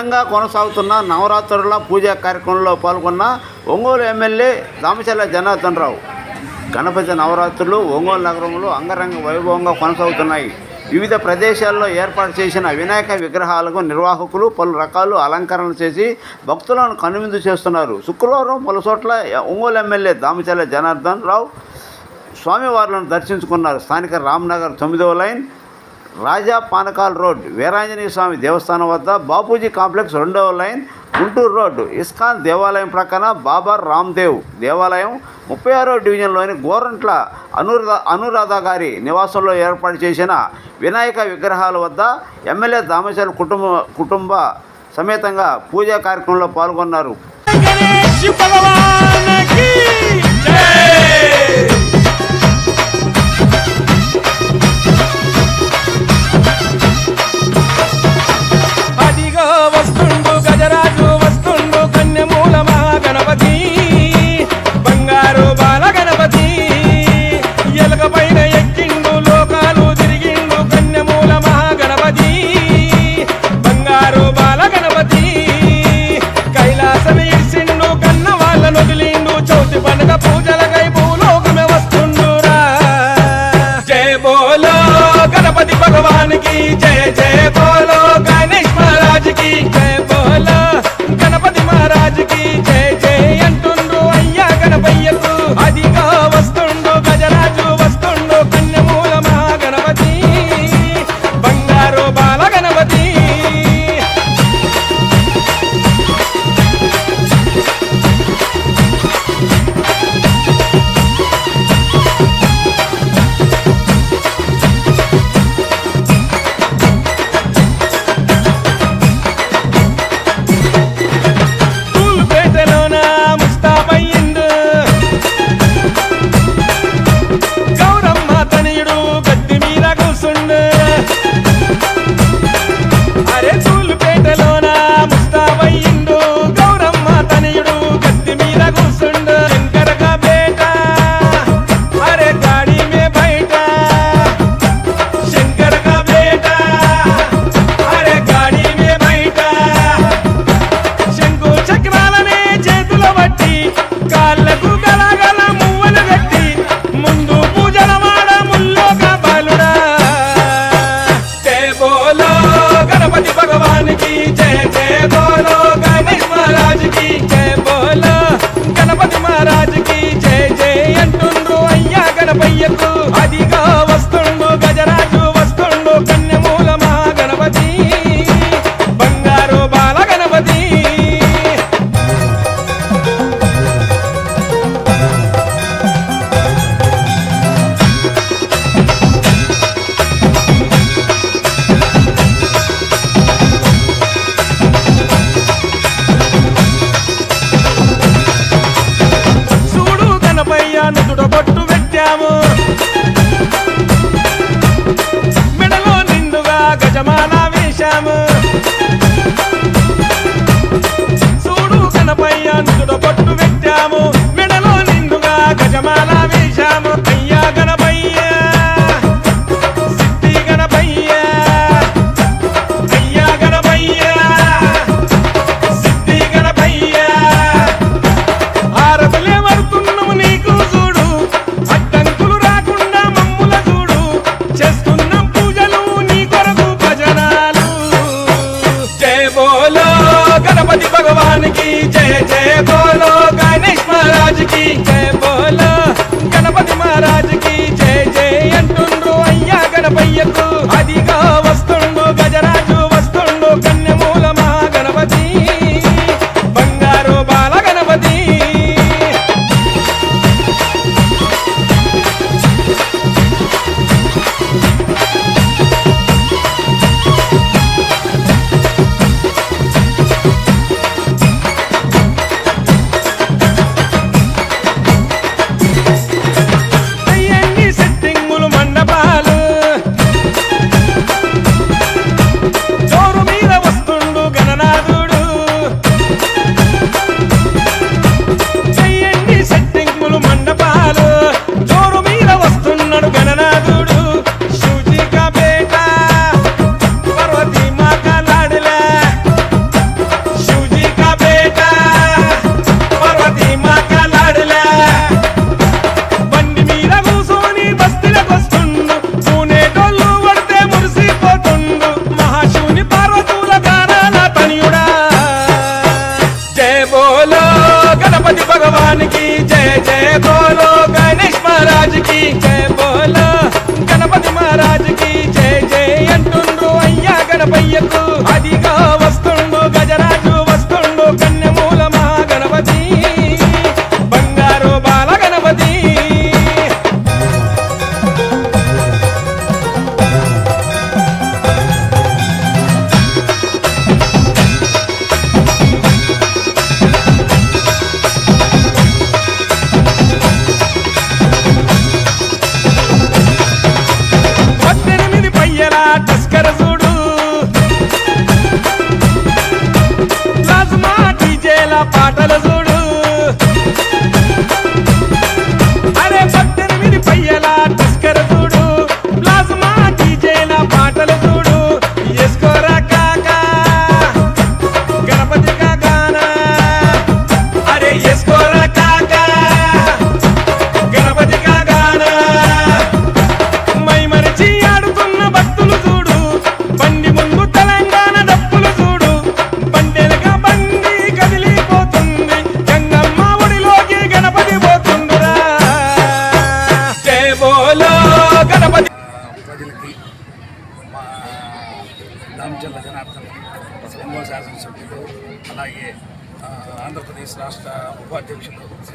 ఘనంగా కొనసాగుతున్న నవరాత్రుల పూజా కార్యక్రమంలో పాల్గొన్న ఒంగోలు ఎమ్మెల్యే దామచర్ల జనార్దన్ రావు. గణపతి నవరాత్రులు ఒంగోలు నగరంలో అంగరంగ వైభవంగా కొనసాగుతున్నాయి. వివిధ ప్రదేశాల్లో ఏర్పాటు చేసిన వినాయక విగ్రహాలకు నిర్వాహకులు పలు రకాలు అలంకరణలు చేసి భక్తులను కనువిందు చేస్తున్నారు. శుక్రవారం పలు చోట్ల ఒంగోలు ఎమ్మెల్యే దామచర్ల జనార్దన్ రావు స్వామివార్లను దర్శించుకున్నారు. స్థానిక రామ్నగర్ 9వ లైన్, రాజా పానకాల్ రోడ్, వీరాంజనేయ స్వామి దేవస్థానం వద్ద, బాపూజీ కాంప్లెక్స్ 2వ లైన్, గుంటూరు రోడ్డు, ఇస్కాన్ దేవాలయం ప్రక్కన బాబా రామ్దేవ్ దేవాలయం, 36వ డివిజన్లోని గోరంట్ల అనురాధ గారి నివాసంలో ఏర్పాటు చేసిన వినాయక విగ్రహాల వద్ద ఎమ్మెల్యే దామచర్ల కుటుంబ సమేతంగా పూజా కార్యక్రమంలో పాల్గొన్నారు. भगवान की जय जय बोलो, गणेश महाराज की जय बोलो, गणपति महाराज की जय जय अंटुंडु अय्या गणपయ్యకు అదిగా వస్తుండు గజరాజు వస్తుండు కన్యమూల మహాగణపతి బంగారు బాల గణపతి.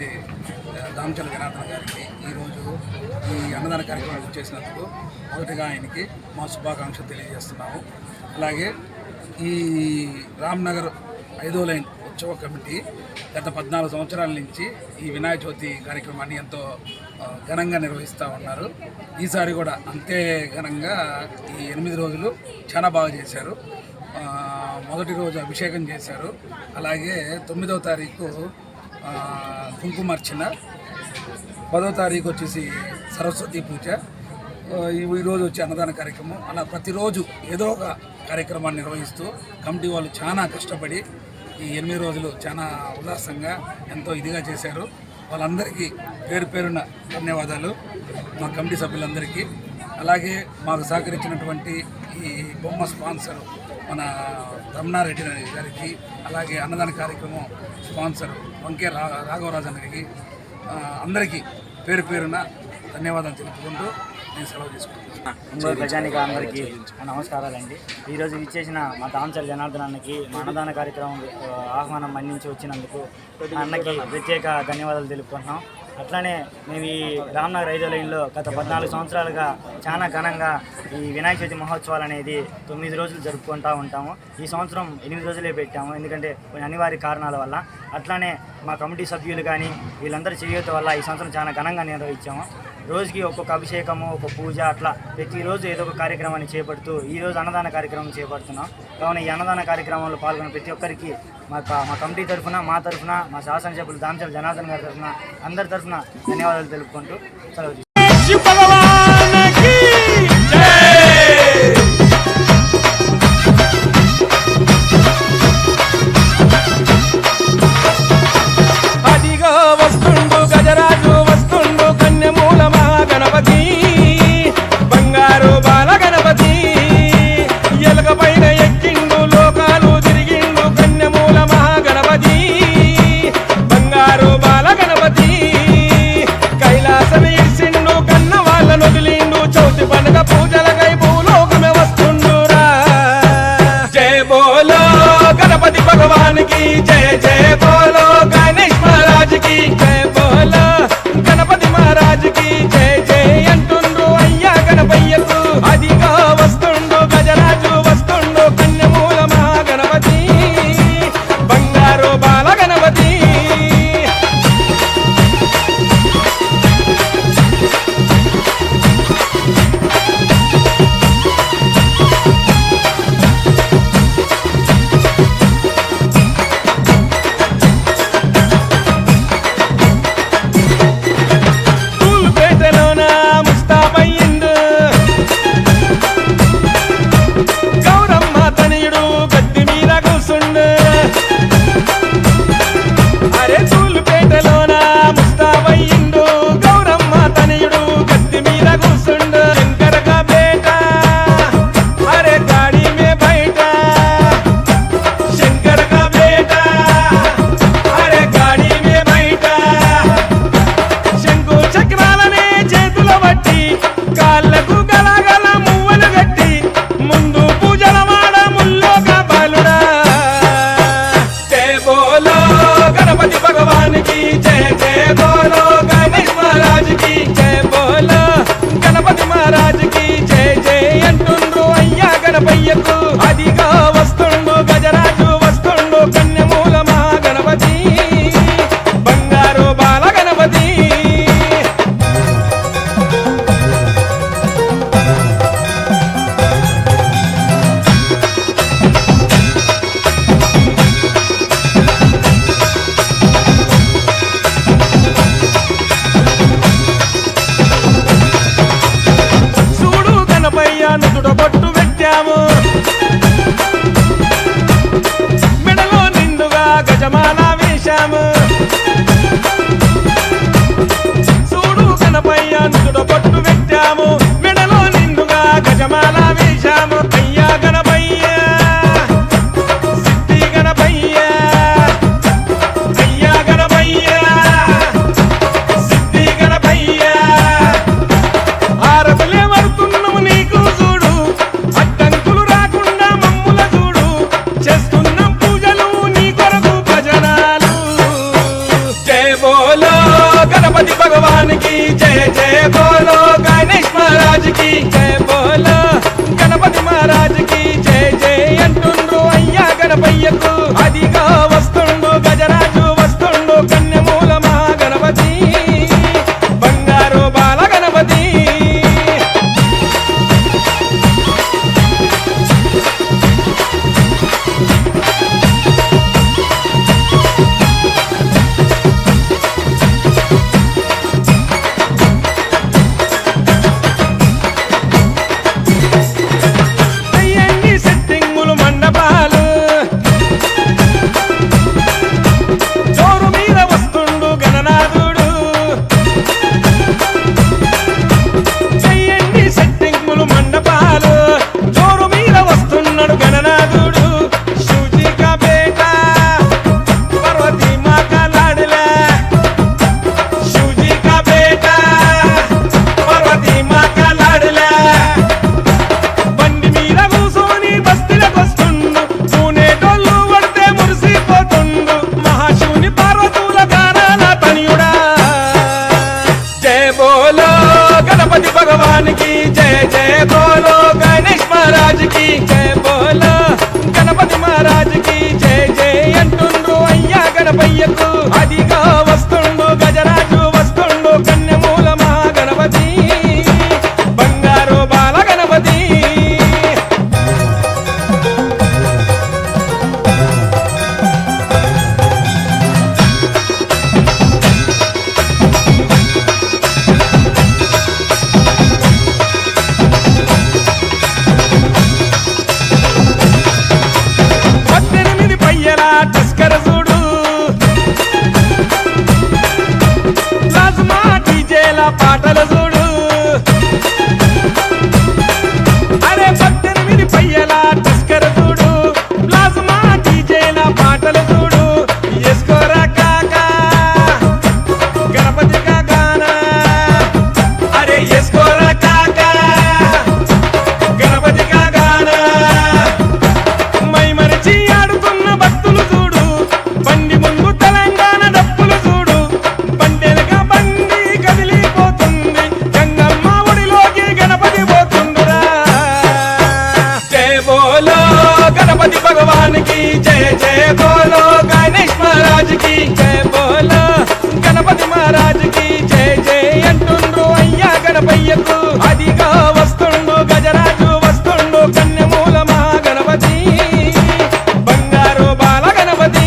శ్రీ దామచల జనార్దన్ గారికి ఈరోజు ఈ అన్నదాన కార్యక్రమం చేసినందుకు మొదటిగా ఆయనకి మా శుభాకాంక్షలు తెలియజేస్తున్నాము. అలాగే ఈ రామ్నగర్ 5వ లైన్ ఉత్సవ కమిటీ గత 14 సంవత్సరాల నుంచి ఈ వినాయక చవితి కార్యక్రమాన్ని ఎంతో ఘనంగా నిర్వహిస్తూ ఉన్నారు. ఈసారి కూడా అంతే ఘనంగా ఈ 8 రోజులు చాలా బాగా చేశారు. మొదటి రోజు అభిషేకం చేశారు. అలాగే 9వ తారీఖు కుంకుమార్చన, 10వ తారీఖు వచ్చేసి సరస్వతి పూజ, ఈరోజు వచ్చి అన్నదాన కార్యక్రమం. అలా ప్రతిరోజు ఏదో ఒక కార్యక్రమాన్ని నిర్వహిస్తూ కమిటీ వాళ్ళు చాలా కష్టపడి ఈ 8 రోజులు చాలా ఉల్లాసంగా ఎంతో ఇదిగా చేశారు. వాళ్ళందరికీ పేరు పేరున ధన్యవాదాలు మా కమిటీ సభ్యులందరికీ. అలాగే మాకు సహకరించినటువంటి ఈ బొమ్మ స్పాన్సర్ మన రమణారెడ్డి గారికి, అలాగే అన్నదాన కార్యక్రమం స్పాన్సర్ వంకే రాఘవరాజన్ గారికి అందరికీ పేరు పేరున ధన్యవాదాలు తెలుపుకుంటూ నేను సెలవు తీసుకుంటున్నాను. ఒంగోలు ప్రజానికి అందరికీ నమస్కారాలండి. ఈరోజు ఇచ్చేసిన మా దామచల జనార్దన్ అన్నకి మా అన్నదాన కార్యక్రమం ఆహ్వానం మన్నించి వచ్చినందుకు అన్నకి ప్రత్యేక ధన్యవాదాలు తెలుపుకుంటున్నాం. అట్లానే మేము ఈ రామ్నగర్ 5వ లైన్లో గత 14 సంవత్సరాలుగా చాలా ఘనంగా ఈ వినాయక చవితి మహోత్సవాలు అనేది 9 రోజులు జరుపుకుంటూ ఉంటాము. ఈ సంవత్సరం 8 రోజులే పెట్టాము, ఎందుకంటే కొన్ని అనివార్య కారణాల వల్ల. అట్లానే మా కమిటీ సభ్యులు కానీ వీళ్ళందరూ చేయత వల్ల ఈ సంవత్సరం చాలా ఘనంగా నిర్వహించాము. రోజుకి ఒక్కొక్క అభిషేకము, ఒక పూజ, అట్లా ప్రతిరోజు ఏదో ఒక కార్యక్రమాన్ని చేపడుతూ ఈరోజు అన్నదాన కార్యక్రమం చేపడుతున్నాం. కావున ఈ అన్నదాన కార్యక్రమంలో పాల్గొన్న ప్రతి ఒక్కరికి మా కమిటీ తరఫున, మా తరఫున, మా శాసనసభ్యులు దామచల జనార్దన్ గారి తరఫున, అందరి తరఫున ధన్యవాదాలు తెలుపుకుంటూ సెలవు కైలాసం ఇర్సిండు కన్న వాళ్ళ गणपति भगवान की जय जय बोलो गणेश महाराज की जय बोलो गणपति महाराज की जय जय अंटुंड्रु अय्या गणपయ్యకు అదిగా వస్తుండు గజరాజు వస్తుండు కన్యమూల మహా గణపతి బంగారు బాల గణపతి भगवान की जय जय बोलो गणेश महाराज की जय बोलो गणपति महाराज की जय जय अंटुंड्रु अय्या गणपయ్యకు అదిగా వస్తుండు గజరాజు వస్తుండు కన్యమూల మహా గణపతి బంగారు బాల గణపతి టస్కర చూడు ప్లాజ్మా డీజేల పాటలు చూడు అరే 18 పయ్యల టస్కర చూడు ప్లాజ్మా డీజేల పాటలు చూడు ఎస్కోరా కాకా గణపతి కాకానా అరే ఎస్కోరా కాకా గణపతి కాకానా మై మరిచి ఆడుతున్న భక్తులు చూడు బండి ముందు తెలంగాణ డప్పులు చూడు బండెనక బండి కదిలిపోతుంది గంగమ్మ ఒడిలోకి గణపతి పోతుండురా జయ బోలో గణపతి భగవాన్ की जय जय बोलो गणेश महाराज की जय बोलो गणपति महाराज की जय जय अंटुंड्रु अय्या गणपయ్యకు అదిగా వస్తుండు గజరాజు వస్తుండు కన్యమూల మహా గణపతి బంగారు బాల గణపతి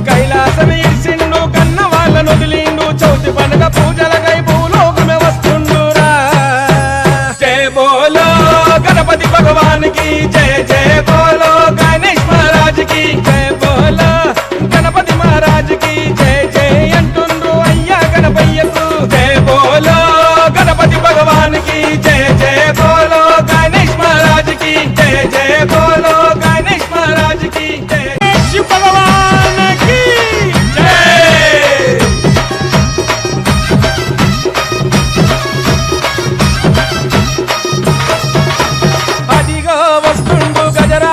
కైలాసం ఇడిసిండు కన్న వాళ్ళను వదిలిండు చౌతి పండుగ పూజలకై భూలోకమే వస్తుండురా జయ బోలో గణపతి భగవాన్ की जय जय बोलो गणेश महाराज की जय बोलो गणपति महाराज की जय जय अंटुंड्रु अय्या गणपయ్యకు जय बोलो गणपति भगवान की जय जय बोलो गणेश महाराज की जय जय बोलो गणेश महाराज की जय शिव भगवान की जय అదిగో వస్తుండు గజరా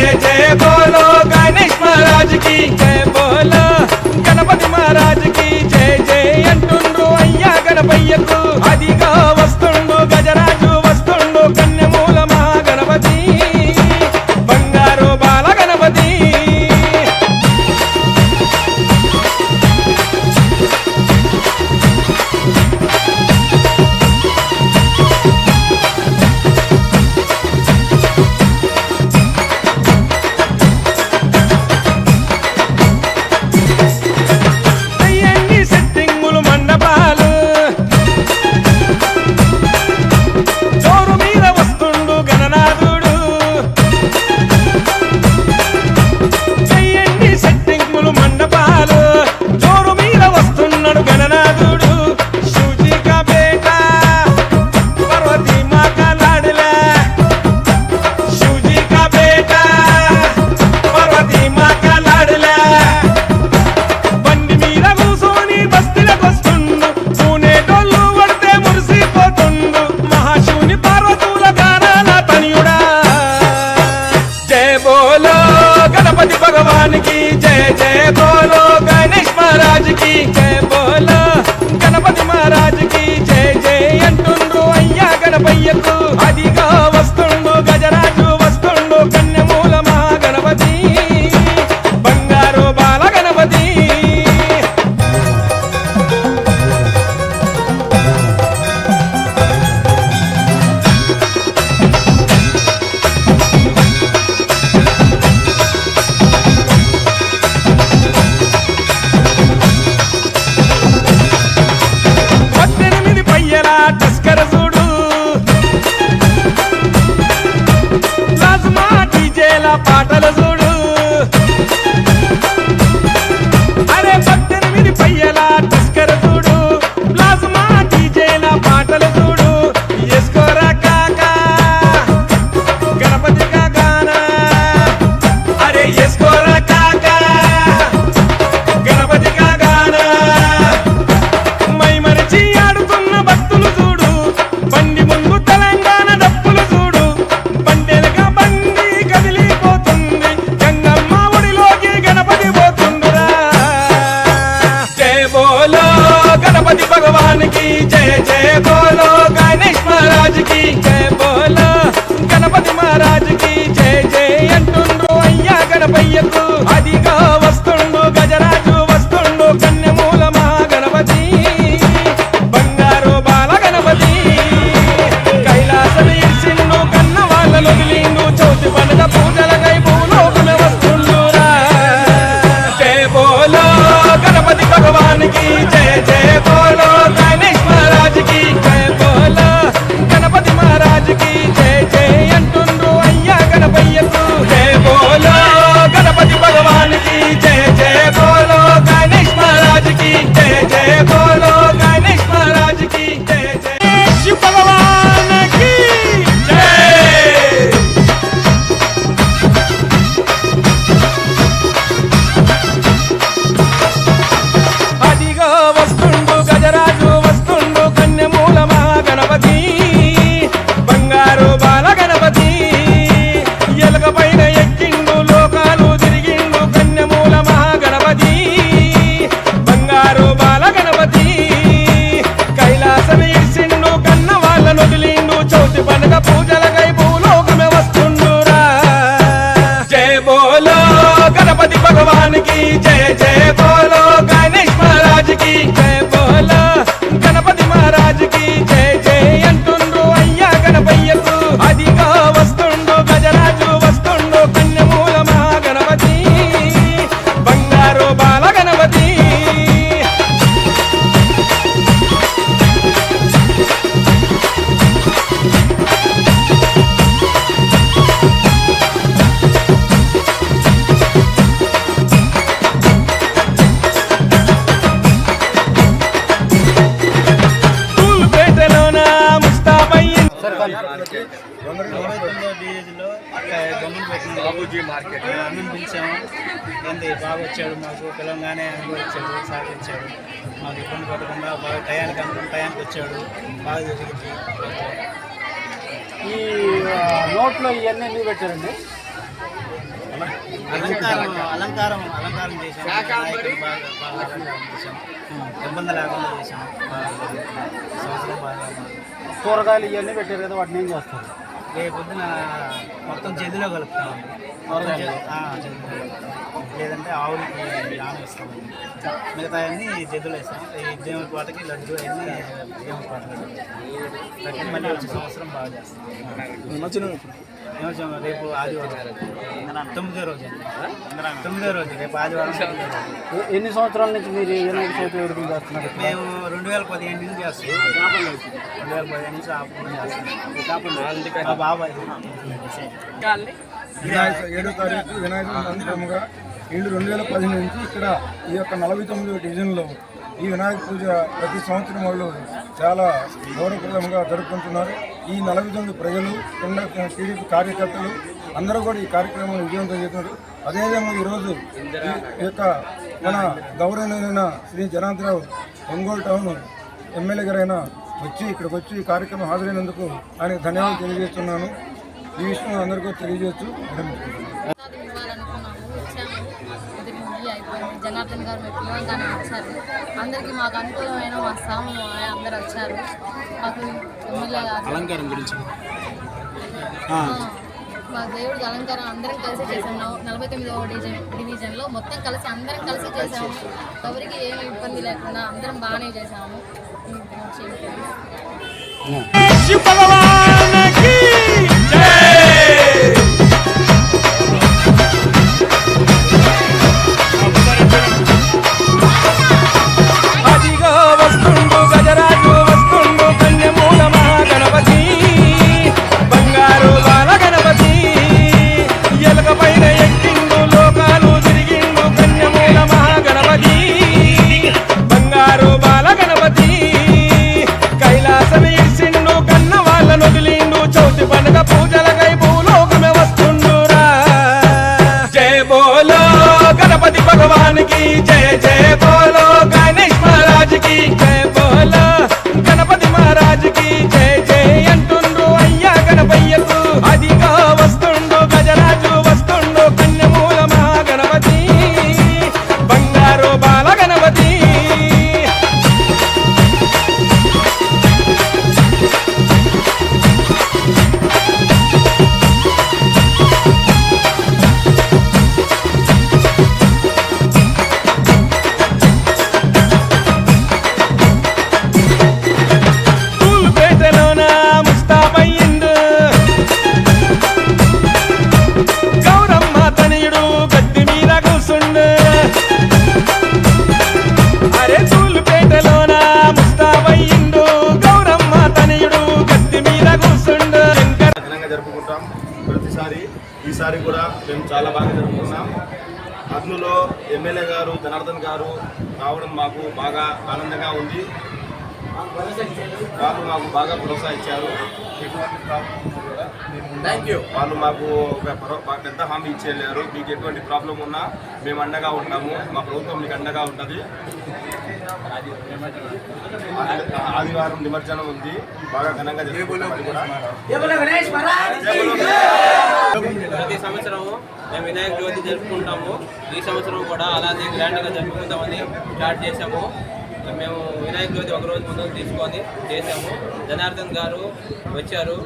జయ జయ బోలో గణేష్ మహారాజ్ కి జయ బోలో గణపతి మహారాజ్ కి జయ జయ అంటుండ్రు అయ్యా గణపయ్యకు అదిగా వస్తుండు గజరాజు వస్తుండు కన్యమూల మహాగణపతి బంగారు బాల గణపతి అయ్యండి సెట్టింగులు మండపాలు జోరు మీద వస్తుండు గణనాథుడు చెయ్యండి సెట్టింగులు మండపాలు జోరు మీద వస్తున్నాడు గణనాథుడు శివజీ కా బేటా పార్వతీ మా కా లాడలా శివజీ కా బేటా పార్వతీ మా కా లాడలా బండి మీద కూసోని బస్తీలకొస్తుండు పూనేటోళ్ళు పడితే మురిసిపోతుండు మహాశివుని పార్వతుల గానాల తనియుడా జయ బోలో గణపతి భగవాన్ కి జయ జయ బోలో గణేష్ మహారాజ్ కి జయ బోలో గణపతి మహారాజ్ కి జయ జయ అంటుండ్రు అయ్యా గణపయ్యకు అదిగా వస్తుండు గజరాజు వస్తుండు కన్యమూల మహాగణపతి బంగారు బాల గణపతి పద్దెనిమిది పయ్యల తస్కర చూడు ప్లాజ్మా డీజేల పాటలు చూడు అరే 18 పయ్యల తస్కర చూడు ప్లాజ్మా డీజేల పాటలు చూడు ఎస్కోరా కాకా గణపతి కా గానా అరే ఎస్కోరా కాకా గణపతి కా గానా మై మరిచి ఆడుతున్న భక్తులు చూడు బండి ముందు తెలంగాణ డప్పులు చూడు బండెలగా బండి కదిలిపోతుంది గంగమ్మ ఒడిలోకి గణపతి పోతుండురా జయ బోలో గణపతి భగవాన్ కి జయ జయ బోలో గణేష్ మహారాజ్ కి జయ బోలో గణపతి మహారాజ్ కి జయ జయ అంటుండ్రు అయ్యా గణపయ్యకు అదిగా వస్తుండు గజరాజు వస్తుండు కన్యమూల మహాగణపతి బంగారు బాల గణపతి కైలాసం ఇర్సిండు కన్న వాళ్ళ లొగిలిండు చౌతి పండుగ పూజలకై భూలోకమే వస్తుండురా జయ బోలో గణపతి భగవాన్ కి జయ జయ బోలో గణేష్ మహారాజ్ కి జయ బోలో గణపతి మహారాజ్ కి జయ జయ అంటుండ్రు అయ్యా గణపయ్యకు జయ బోలో గణపతి భగవాన్ కి జయ జయ బోలో గణేష్ మహారాజ్ కి జయ జయ బోలో గణేష్ మహారాజ్ కి జయ జయ శివ భగవాన్ కి జయ అదిగో వస్తుండు గజరాజు వస్తుండు కన్యమూల మహాగణపతి బంగారు బాల గణపతి ఎలక పైన ఎక్కిండు లోకాలు తిరిగిండు కన్యమూల మహాగణపతి బంగారు బాల గణపతి కైలాసం ఇర్సిండు కన్న వాళ్ళ నొదిలిండు చౌతి పండుగ పూజలకై భూలోకమే వస్తుండురా జయ బోలో గణపతి భగవాన్ కి జయ జయ బోలో గణేష్ మహారాజ్ కి జయ బోలో గణపతి మహారాజ్ కి జయ జయ అంటుండ్రు అయ్యా గణపయ్యకు అదిగా వస్తుండు గజరాజు వస్తుండు కన్యమూల మహాగణపతి బంగారు బాల గణపతి తూలుపేటలోన ముస్తాబయ్య 29వ డివిజన్లో గమ్మున పెట్టిన బాబూజీ మార్కెట్ అన్నం పిలిచాము ఏంది బాగా వచ్చాడు మాకు పిలవగానే అనుభవించాడు సాగించాడు మాకు ఇబ్బంది పడకుండా బాగా టయానికి అనుకున్న టయానికి వచ్చాడు బాగా జరిగింది. ఈ నోట్లో ఇవన్నీ ఎందుకు పెట్టారండి? అలంకారం చేసాం. వినాయకుడిని బాగా అలంకారం చేసాం. ఇబ్బంది లేకుండా చేసాం. సంవత్సరం బాగా కూరగాయలు ఇవన్నీ పెట్టారు కదా, వాటిని ఏం చేస్తారు? రేపు పొద్దున మొత్తం జల్దిలో కలుపుతామండి. జల్దిలో కలుపుతాం. లేదంటే ఆవులకి యానం ఇస్తామండి. మిగతా అన్నీ జల్దిలో ఇస్తాం. ఈ దేవుడి పాటకి లడ్డు అన్నీ దేవుడి పాటలు కట్టి మళ్ళీ వచ్చే సంవత్సరం బాగా చేస్తాం. రేపు ఆదివారం 9వ రోజు అండి. 9వ రోజు రేపు ఆదివారం. ఎన్ని సంవత్సరాల నుంచి మీరు వినాయక చవితి వేడుకలు చేస్తున్నారు? మేము 2015 నుంచి చేస్తున్నాం. 2015 నుంచి చేస్తున్నాం. మా బాబాయ్ వినాయక 7వ తారీఖు వినాయక సందర్భంగా 2015 నుంచి ఇక్కడ ఈ యొక్క 49వ డివిజన్లో ఈ వినాయక పూజ ప్రతి సంవత్సరం వాళ్ళు చాలా గౌరవప్రదంగా జరుపుకుంటున్నారు. ఈ 49 ప్రజలు టీడీపీ కార్యకర్తలు అందరూ కూడా ఈ కార్యక్రమాన్ని విజయవంతం చేస్తున్నారు. అదేవిధంగా ఈరోజు ఈ యొక్క మన గౌరవనీయులైన శ్రీ జనార్దనరావు ఒంగోలు టౌన్ ఎమ్మెల్యే గారైనా ఇక్కడికి వచ్చి ఈ కార్యక్రమం హాజరైనందుకు ఆయనకు ధన్యవాదాలు తెలియజేస్తున్నాను. ఈ విషయం అందరికీ తెలియజేస్తూ జనార్దన్ గారు పిలవగానే వచ్చారు. అందరికీ మాకు అనుకూలమైన మా స్వామి అందరూ వచ్చారు. మాకు ఎమ్మెల్యే అలంకారం గురించి మా దేవుడికి అలంకారం అందరం కలిసి చేసాము. 49వ డివిజన్లో మొత్తం కలిసి అందరం కలిసి చేసాము. ఎవరికి ఏమి ఇబ్బంది లేకుండా అందరం బాగానే చేసాము. ఈసారి కూడా మేము చాలా బాగా జరుపుకున్నాం. అందులో ఎమ్మెల్యే గారు జనార్దన్ గారు రావడం మాకు బాగా ఆనందంగా ఉంది. వాళ్ళు మాకు బాగా ప్రోత్సహించారు. వాళ్ళు మాకు ఒక పెద్ద హామీ ఇచ్చేళ్ళారు. మీకు ఎటువంటి ప్రాబ్లం ఉన్నా మేము అండగా ఉంటాము, మా ప్రభుత్వం మీకు అండగా ఉంటుంది. ఆదివారం నిమజ్జనం ఉంది, బాగా ఘనంగా ప్రతి సంవత్సరం మేము వినాయక చవితి జరుపుకుంటాము. ఈ సంవత్సరం కూడా అలానే గ్రాండ్గా జరుపుకుంటామని స్టార్ట్ చేసాము. మేము వినాయక చవితి ఒకరోజు ముందు తీసుకొని చేసాము. జనార్దన్ గారు వచ్చారు,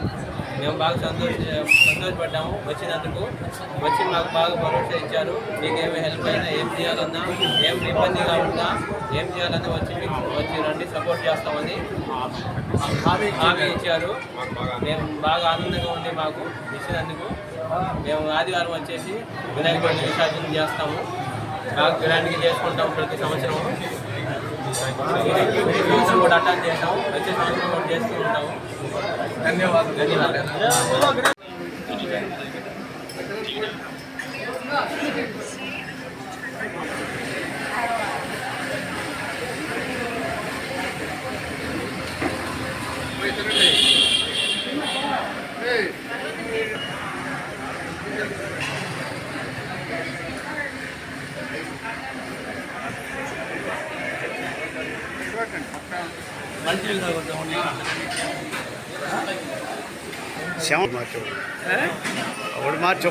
మేము బాగా సంతోషపడ్డాము వచ్చినందుకు. వచ్చి మాకు బాగా భరోసా ఇచ్చారు. మీకు ఏమి హెల్ప్ అయినా, ఏం చేయాలన్నా, ఏం ఇబ్బందిగా ఉన్నా, ఏం చేయాలన్నా వచ్చి రండి, సపోర్ట్ చేస్తామని హామీ ఇచ్చారు. మేము బాగా ఆనందంగా ఉంది మాకు ఇచ్చినందుకు. మేము ఆదివారం వచ్చేసి వినాయక చవితి విసర్జన చేస్తాము. బాగా గ్రాండ్గా చేసుకుంటాము ప్రతి సంవత్సరం. కూడా అటాక్ చేస్తాము, వచ్చే సంవత్సరం కూడా చేస్తూ ఉంటాము. ధన్యవాదాలు. ఒకటి మార్చి